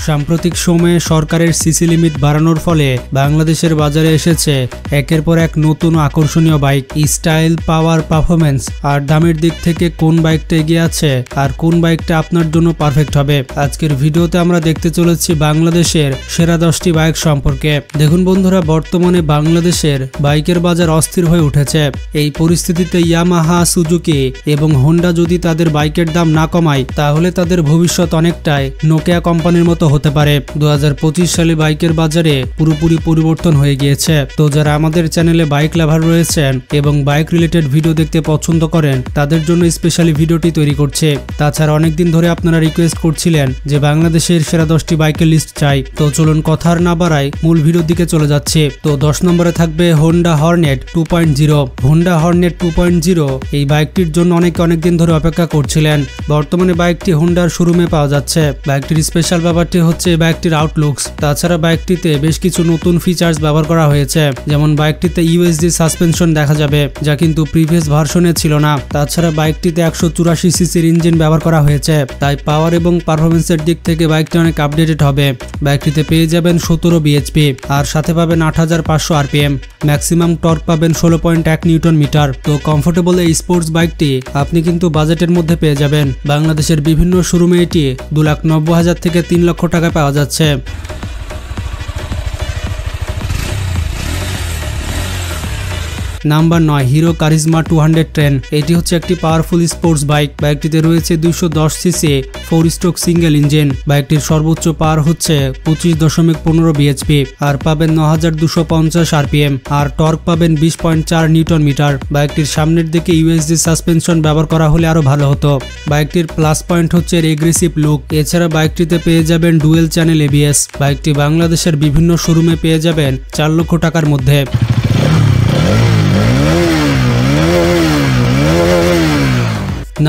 সাম্প্রতিক সময়ে সরকারের সিসি লিমিট বাড়ানোর ফলে বাংলাদেশের বাজারে এসেছে একের পর এক নতুন আকর্ষণীয় বাইক। স্টাইল, পাওয়ার, পারফরমেন্স আর দামের দিক থেকে কোন বাইকটা এগিয়ে আছে আর কোন বাইকটা আপনার জন্য পারফেক্ট হবে, আজকের ভিডিওতে আমরা দেখতে চলেছি বাংলাদেশের সেরা 10টি বাইক সম্পর্কে। দেখুন বন্ধুরা, বর্তমানে বাংলাদেশের বাইকের বাজার অস্থির হয়ে উঠেছে। এই পরিস্থিতিতে ইয়ামাহা, সুজুকি এবং হোন্ডা যদি তাদের বাইকের দাম না কমায় তাহলে তাদের ভবিষ্যৎ অনেকটাই নোকিয়া কোম্পানির মতো হতে পারে। 2025 সালে বাইকের বাজারে পুরোপুরি পরিবর্তন হয়ে গিয়েছে। তো যারা আমাদের চ্যানেলে বাইক লাভার রয়েছেন এবং বাইক রিলেটেড ভিডিও দেখতে পছন্দ করেন তাদের জন্য স্পেশালি ভিডিওটি তৈরি করছে। তাছাড়া অনেকদিন ধরে আপনারা রিকোয়েস্ট করছিলেন যে বাংলাদেশের সেরা 10টি বাইকের লিস্ট চাই। তো চলুন কথা আর না বাড়াই মূল ভিডিওর দিকে চলে যাচ্ছে। তো 10 নম্বরে থাকবে হোন্ডা হর্নেট 2.0। হোন্ডা হর্নেট 2.0 এই বাইকটির জন্য অনেকদিন ধরে অপেক্ষা করছিলেন। বর্তমানে বাইকটি হোন্ডার শোরুমে পাওয়া যাচ্ছে। বাইকটির স্পেশাল ব্যাপারটি হচ্ছে বাইকটির আউটলুকস। তাছাড়া বাইকটিতে বেশ কিছু নতুন ফিচার্স ব্যবহার করা হয়েছে, যেমন বাইকটিতে ইউএসডি সাসপেনশন দেখা যাবে, যা কিন্তু প্রিভিয়াস ভার্সনে ছিল না। তাছাড়া বাইকটিতে 184 সিসির ইঞ্জিন ব্যবহার করা হয়েছে, তাই পাওয়ার এবং পারফরমেন্সের দিক থেকে বাইকটি অনেক আপডেটেড হবে। বাইকটিতে পেয়ে যাবেন 17 বিএইচপি আর সাথে পাবেন 8500 আরপিএম। ম্যাক্সিমাম টর্ক পাবেন 16.1 নিউটন মিটার। তো কমফোর্টেবল এই স্পোর্টস বাইকটি আপনি কিন্তু বাজেটের মধ্যে পেয়ে যাবেন। বাংলাদেশের বিভিন্ন শোরুমে এটি 2,90,000 থেকে 3 লক্ষ টাকা পাওয়া যাচ্ছে। Number 9, hero charisma 210। এটি হচ্ছে একটি পাওয়ারফুল স্পোর্টস বাইক। বাইকটিতে রয়েছে 210 সিসি 4 স্ট্রোক সিঙ্গেল ইঞ্জিন। বাইকটির সর্বোচ্চ পাওয়ার হচ্ছে 25.15 বিএইচপি আর পাবেন 9250 আরপিএম আর টর্ক পাবেন 20.4 নিউটন মিটার। বাইকটির সামনের দিকে ইউএসডি সাসপেনশন ব্যবহার করা হলে আরো ভালো হতো। বাইকটির প্লাস পয়েন্ট হচ্ছে এর এগ্রেসিভ লুক। এছাড়া বাইকটিতে পেয়ে যাবেন ডুয়েল চ্যানেল এবিএস। বাইকটি বাংলাদেশের বিভিন্ন শোরুমে পেয়ে যাবেন 4 লক্ষ টাকার মধ্যে।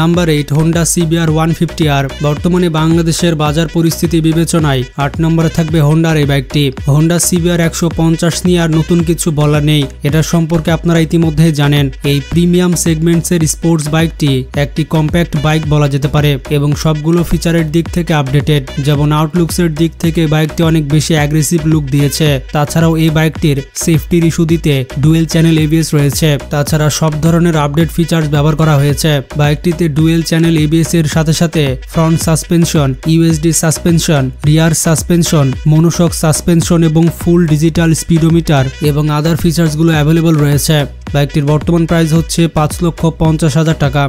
Number 8, Honda CBR 150R। বর্তমানে বাংলাদেশের বাজার পরিস্থিতি বিবেচনায় 8 নম্বরে থাকবে হোন্ডার এই বাইকটি। হোন্ডা সিবিআর 150 নিয়ে আর নতুন কিছু বলার নেই, এটা সম্পর্কে আপনারা ইতিমধ্যে জানেন। এই প্রিমিয়াম সেগমেন্টসের স্পোর্টস বাইকটি একটি কম্প্যাক্ট বাইক বলা যেতে পারে এবং সবগুলো ফিচারের দিক থেকে আপডেটেড। যেমন আউটলুকসের দিক থেকে বাইকটি অনেক বেশি অ্যাগ্রেসিভ লুক দিয়েছে। তাছাড়াও এই বাইকটির সেফটির ইস্যুতে ডুয়েল চ্যানেল এবিএস রয়েছে। তাছাড়া সব ধরনের আপডেট ফিচার্স ব্যবহার করা হয়েছে। বাইকটি ডুয়েল চ্যানেল এবিএস এর সাথে সাথে front suspension, USD suspension, rear suspension, monoshock suspension এবং ফুল ডিজিটাল স্পিডোমিটার এবং আদার ফিচার্স গুলো অ্যাভেলেবল রয়েছে। বাইকটির বর্তমান প্রাইস হচ্ছে 5,50,000 টাকা।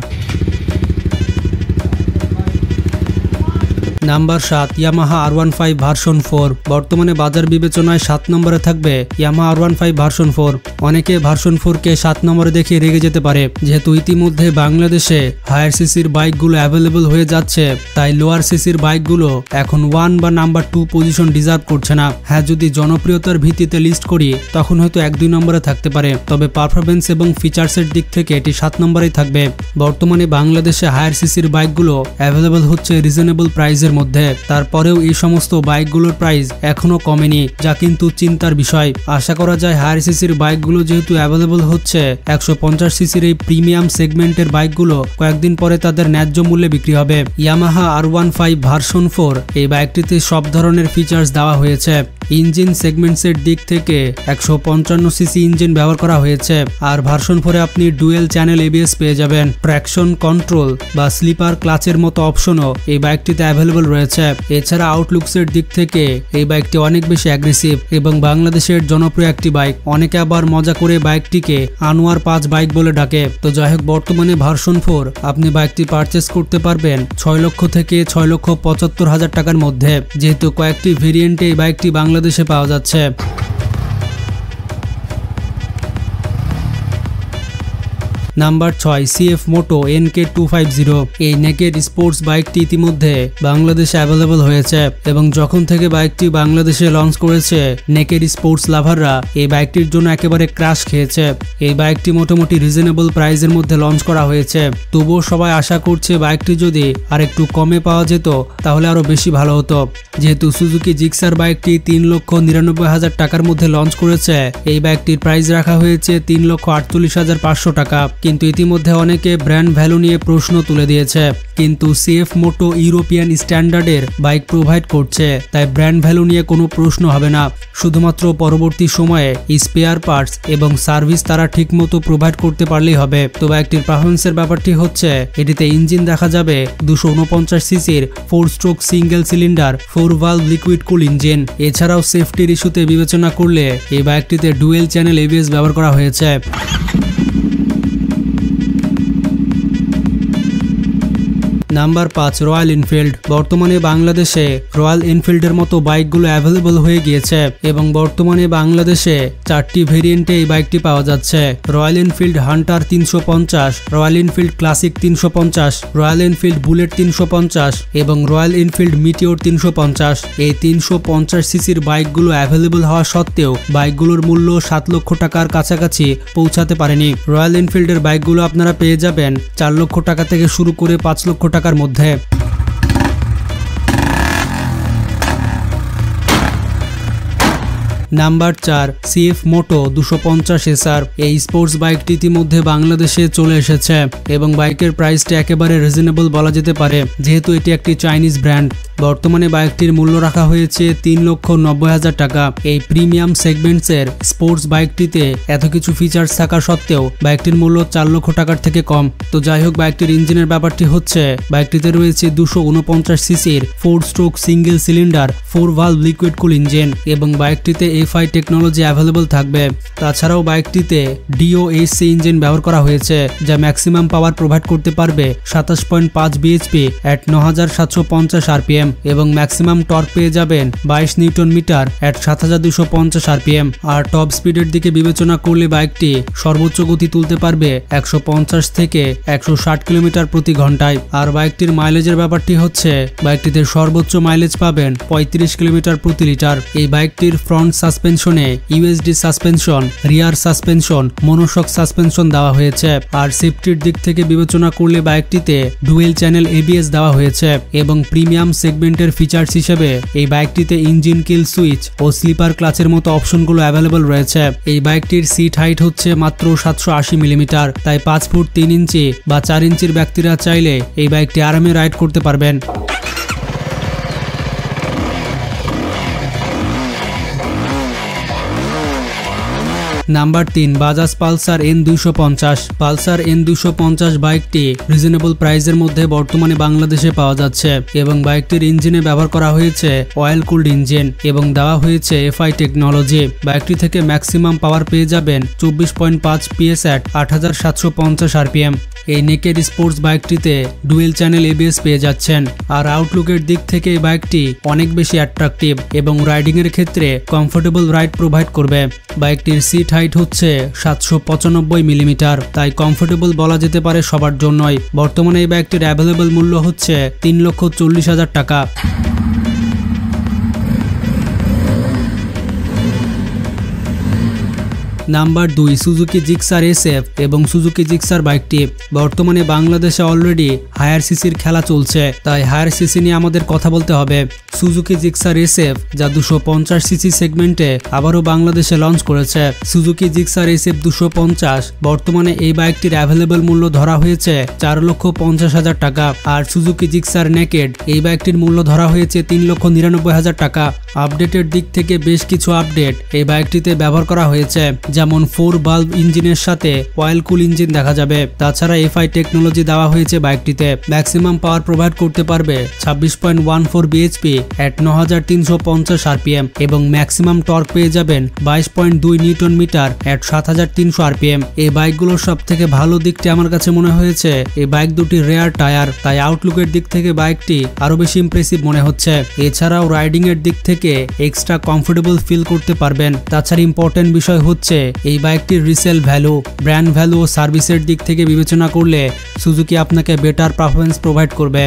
Number 7, Yamaha R15 version 4। বর্তমানে বাজার বিবেচনায় 7 নম্বরে থাকবে ইয়ামাহা R15 ভার্সন 4। অনেকে ভার্সন 4কে 7 নম্বরে দেখে রেগে যেতে পারে, যেহেতু ইতিমধ্যে বাংলাদেশে হায়ার সিসির বাইকগুলো অ্যাভেলেবল হয়ে যাচ্ছে, তাই লোয়ার সিসির বাইকগুলো এখন 1 বা নাম্বার 2 পজিশন ডিজার্ভ করছে না। হ্যাঁ, যদি জনপ্রিয়তার ভিত্তিতে লিস্ট করি তখন হয়তো 1-2 নম্বরে থাকতে পারে, তবে পারফরমেন্স এবং ফিচার্সের দিক থেকে এটি 7 নম্বরেই থাকবে। বর্তমানে বাংলাদেশে হায়ার সিসির বাইকগুলো অ্যাভেলেবল হচ্ছে রিজনেবল প্রাইসের মধ্যে। তারপরেও এই সমস্ত বাইকগুলোর প্রাইস এখনো কমেনি, যা কিন্তু চিন্তার বিষয়। আশা করা যায় হায়ার সিসির বাইকগুলো যেহেতু অ্যাভেলেবল হচ্ছে, 150 সিসির এই প্রিমিয়াম সেগমেন্টের বাইকগুলো কয়েকদিন পরে তাদের ন্যায্য মূল্যে বিক্রি হবে। ইয়ামাহা R15 ভার্সন 4 এই বাইকটিতে সব ধরনের ফিচার্স দেওয়া হয়েছে। ইঞ্জিন সেগমেন্টসের দিক থেকে 155 সিসি ইঞ্জিন ব্যবহার করা হয়েছে আর ভার্সন 4 আপনি ডুয়েল চ্যানেল এবিএস পেয়ে যাবেন। ট্র্যাকশন কন্ট্রোল বা স্লিপার ক্লাচের মতো অপশনও এই বাইকটিতে অ্যাভেলেবল রয়েছে। এছাড়া আউটলুকসের দিক থেকে এই বাইকটি অনেক বেশি অ্যাগ্রেসিভ এবং বাংলাদেশের জনপ্রিয় একটি বাইক। অনেকে আবার মজা করে বাইকটিকে আনোয়ার 5 বাইক বলে ডাকে। তো যাই হোক, বর্তমানে ভার্সন 4 আপনি বাইকটি পারচেস করতে পারবেন 6 লক্ষ থেকে 6,75,000 টাকার মধ্যে, যেহেতু কয়েকটি ভেরিয়েন্টে এই বাইকটি বাংলাদেশে পাওয়া যাচ্ছে। নাম্বার 6, সিএফ মোটো NK250। এই নেকেড স্পোর্টস বাইকটি ইতিমধ্যে বাংলাদেশে অ্যাভেলেবল হয়েছে এবং যখন থেকে বাইকটি বাংলাদেশে লঞ্চ করেছে নেকেড স্পোর্টস লাভাররা এই বাইকটির জন্য একেবারে ক্রাশ খেয়েছে। এই বাইকটি মোটামুটি রিজনেবল প্রাইসের মধ্যে লঞ্চ করা হয়েছে, তবুও সবাই আশা করছে বাইকটি যদি আর একটু কমে পাওয়া যেত তাহলে আরো বেশি ভালো হতো। যেহেতু সুজুকি জিক্সার বাইকটি 3,99,000 টাকার মধ্যে লঞ্চ করেছে, এই বাইকটির প্রাইস রাখা হয়েছে 3,48,500 টাকা। কিন্তু ইতিমধ্যে অনেকে ব্র্যান্ড ভ্যালু নিয়ে প্রশ্ন তুলে দিয়েছে। কিন্তু সিএফ মোটো ইউরোপিয়ান স্ট্যান্ডার্ডের বাইক প্রোভাইড করছে, তাই ব্র্যান্ড ভ্যালু নিয়ে কোনো প্রশ্ন হবে না। শুধুমাত্র পরবর্তী সময়ে স্পেয়ার পার্টস এবং সার্ভিস তারা ঠিকমতো প্রোভাইড করতে পারলেই হবে। তো বাইকটির পারফরমেন্সের ব্যাপারটি হচ্ছে এটিতে ইঞ্জিন দেখা যাবে 249 সিসির 4 stroke single cylinder 4 valve liquid কুল ইঞ্জিন। এছাড়াও সেফটির ইস্যুতে বিবেচনা করলে এই বাইকটিতে ডুয়েল চ্যানেল এবিএস ব্যবহার করা হয়েছে। Number 5, royal Enfield. বর্তমানে বাংলাদেশে রয়্যাল এনফিল্ডের মতো বাইকগুলো অ্যাভেলেবল হয়ে গিয়েছে এবং বর্তমানে বাংলাদেশে 4টি ভেরিয়েন্টে এই বাইকটি পাওয়া যাচ্ছে। Royal Enfield Hunter 350, royal Enfield classic 350, royal Enfield bullet 350 এবং রয়্যাল এনফিল্ড মিটিওর 350। এই 350 সিসির বাইকগুলো অ্যাভেলেবল হওয়া সত্ত্বেও বাইকগুলোর মূল্য 7 লক্ষ টাকার কাছাকাছি পৌঁছাতে পারেনি। রয়্যাল এনফিল্ডের বাইকগুলো আপনারা পেয়ে যাবেন 4 লক্ষ টাকা থেকে শুরু করে 5 লক্ষ টাকার মধ্যে। নাম্বার 4, সিএফ মোটো 250 SR। এই স্পোর্টস বাইকটি ইতিমধ্যে বাংলাদেশে চলে এসেছে এবং বাইকের প্রাইসটা একেবারে রিজনেবল বলা যেতে পারে, যেহেতু এটি একটি চাইনিজ ব্র্যান্ড। বর্তমানে বাইকটির মূল্য রাখা হয়েছে 3,90,000 টাকা। এই প্রিমিয়াম সেগমেন্টসের স্পোর্টস বাইকটিতে এত কিছু ফিচার্স থাকা সত্ত্বেও বাইকটির মূল্য 4 লক্ষ টাকার থেকে কম। তো যাই হোক, বাইকটির ইঞ্জিনের ব্যাপারটি হচ্ছে বাইকটিতে রয়েছে 249 সিসির 4 stroke single cylinder 4 valve liquid কুল ইঞ্জিন এবং বাইকটিতে এফআই টেকনোলজি অ্যাভেলেবল থাকবে। তাছাড়াও বাইকটিতে ডিওএসসি ইঞ্জিন ব্যবহার করা হয়েছে, যা ম্যাক্সিমাম পাওয়ার প্রোভাইড করতে পারবে 27.5 বিএইচপি এট 9750 আরপিএম এবং ম্যাক্সিমাম টর্ক পেয়ে যাবেন 22 নিউটন মিটার এট 7250 আরপিএম। আর টপ স্পিডের দিকে বিবেচনা করলে বাইকটি সর্বোচ্চ গতি তুলতে পারবে 150 থেকে 160 কিলোমিটার প্রতি ঘন্টায়। আর বাইকটির মাইলেজের ব্যাপারটি হচ্ছে বাইকটিতে সর্বোচ্চ মাইলেজ পাবেন 35 কিলোমিটার প্রতি লিটার। এই বাইকটির ফ্রন্ট সাসপেনশনে USD suspension, rear suspension, monoshock suspension দেওয়া হয়েছে। আর সেফটির দিক থেকে বিবেচনা করলে বাইকটিতে ডুয়েল চ্যানেল এবিএস দেওয়া হয়েছে এবং প্রিমিয়াম সেগমেন্টের ফিচার্স হিসেবে এই বাইকটিতে ইঞ্জিন কিল সুইচ ও স্লিপার ক্লাচের মতো অপশনগুলো অ্যাভেলেবল রয়েছে। এই বাইকটির সিট হাইট হচ্ছে মাত্র 780 মিলিমিটার, তাই 5 ফুট 3 ইঞ্চি বা 4 ইঞ্চির ব্যক্তিরা চাইলে এই বাইকটি আরামে রাইড করতে পারবেন। Number 3, Bajaj Pulsar N250। Pulsar N250 বাইকটি রিজনেবল প্রাইসের মধ্যে বর্তমানে বাংলাদেশে পাওয়া যাচ্ছে এবং বাইকটির ইঞ্জিনে ব্যবহার করা হয়েছে অয়েল কুলড ইঞ্জিন এবং দেওয়া হয়েছে এফআই টেকনোলজি। বাইকটি থেকে ম্যাক্সিমাম পাওয়ার পেয়ে যাবেন 24.5 PS এট 8750 আরপিএম। এই নেকেড স্পোর্টস বাইকটিতে ডুয়েল চ্যানেল এবিএস পেয়ে যাচ্ছেন। আর আউটলুকের দিক থেকে এই বাইকটি অনেক বেশি অ্যাট্রাকটিভ এবং রাইডিং এর ক্ষেত্রে কমফোর্টেবল রাইড প্রোভাইড করবে। বাইকটির সিট হাইট হচ্ছে 795 মিলিমিটার, তাই কমফোর্টেবল বলা যেতে পারে সবার জন্যই। বর্তমানে এই বাইকটির অ্যাভেলেবল মূল্য হচ্ছে 3,40,000 টাকা। নাম্বার 2, সুজুকি জিক্সার এসএফ এবং সুজুকি জিক্সার বাইকটি বর্তমানে বাংলাদেশে অলরেডি হায়ার সিসির খেলা চলছে, তাই হায়ার সিসি নিয়ে আমাদের কথা বলতে হবে। সুজুকি জিক্সার এসএফ যা 250 সিসি সেগমেন্টে আবারও বাংলাদেশে লঞ্চ করেছে। সুজুকি জিক্সার এসএফ 250 বর্তমানে এই বাইকটির অ্যাভেলেবল মূল্য ধরা হয়েছে 4,50,000 টাকা। আর সুজুকি জিক্সার নেকেড এই বাইকটির মূল্য ধরা হয়েছে 3,99,000 টাকা। আপডেটের দিক থেকে বেশ কিছু আপডেট এই বাইকটিতে ব্যবহার করা হয়েছে, যেমন 4 ভালভ ইঞ্জিনের সাথে অয়েল কুল ইঞ্জিন দেখা যাবে। তাছাড়া এফআই টেকনোলজি দেওয়া হয়েছে বাইকটিতে। ম্যাক্সিমাম পাওয়ার প্রোভাইড করতে পারবে 26.14 বিএইচপি এট 9350 আরপিএম এবং ম্যাক্সিমাম টর্ক পেয়ে যাবেন 22.2 নিউটন মিটার এট 7300 আরপিএম। এই বাইকগুলোর সব থেকে ভালো দিকটি আমার কাছে মনে হয়েছে এই বাইক দুটি রেয়ার টায়ার, তাই আউটলুকের দিক থেকে বাইকটি আরো বেশি ইমপ্রেসিভ মনে হচ্ছে। এছাড়াও রাইডিং এর দিক থেকে এক্সট্রা কমফোর্টেবল ফিল করতে পারবেন। তাছাড়া ইম্পর্টেন্ট বিষয় হচ্ছে এই বাইকটির রিসেল ভ্যালু, ব্র্যান্ড ভ্যালু ও সার্ভিসের দিক থেকে বিবেচনা করলে সুজুকি আপনাকে বেটার পারফরমেন্স প্রোভাইড করবে।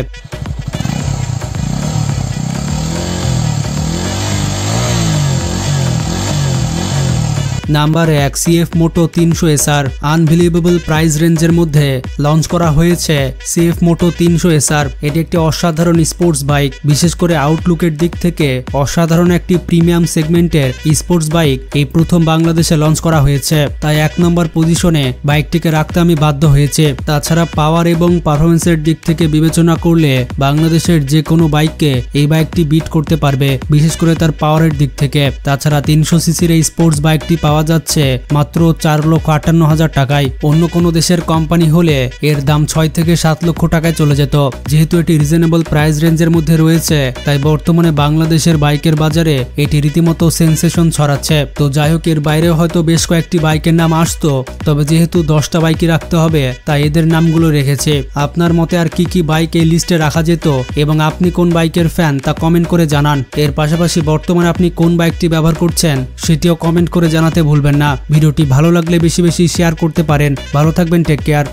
Number 1 CF Moto 300 SR। Unbelievable price রেঞ্জের মধ্যে লঞ্চ করা হয়েছে CF Moto 300 SR। এটি একটি অসাধারণ স্পোর্টস বাইক, বিশেষ করে আউটলুকের দিক থেকে অসাধারণ একটি প্রিমিয়াম সেগমেন্টের স্পোর্টস বাইক এই প্রথম বাংলাদেশে লঞ্চ করা হয়েছে। তাই 1 নম্বর পজিশনে বাইকটিকে রাখতে আমি বাধ্য হয়েছে। তাছাড়া পাওয়ার এবং পারফরমেন্সের দিক থেকে বিবেচনা করলে বাংলাদেশের যে কোনো বাইককে এই বাইকটি বিট করতে পারবে, বিশেষ করে তার পাওয়ারের দিক থেকে। তাছাড়া 300 সিসির এই স্পোর্টস বাইকটি পাওয়া যাচ্ছে মাত্র 4,58,000 টাকায়। অন্য কোনো দেশের কোম্পানি হলে এর দাম 6 থেকে 7 লক্ষ টাকায় চলে যেত। যেহেতু এটি রিজনেবল প্রাইস রেঞ্জের মধ্যে রয়েছে, তাই বর্তমানে বাংলাদেশের বাইকের বাজারে এটি রীতিমতো সেন্সেশন ছড়াচ্ছে। তো যাই হোক, এর বাইরেও হয়তো বেশ কয়েকটি বাইকের নাম আসতো, তবে যেহেতু 10টা বাইকই রাখতে হবে তাই এদের নামগুলো রেখেছে। আপনার মতে আর কি কি বাইক এই লিস্টে রাখা যেত এবং আপনি কোন বাইকের ফ্যান তা কমেন্ট করে জানান। এর পাশাপাশি বর্তমানে আপনি কোন বাইকটি ব্যবহার করছেন সেটিও কমেন্ট করে জানাতে ভুলবেন না। ভিডিওটি ভালো লাগলে বেশি বেশি শেয়ার করতে পারেন। ভালো থাকবেন, টেক কেয়ার।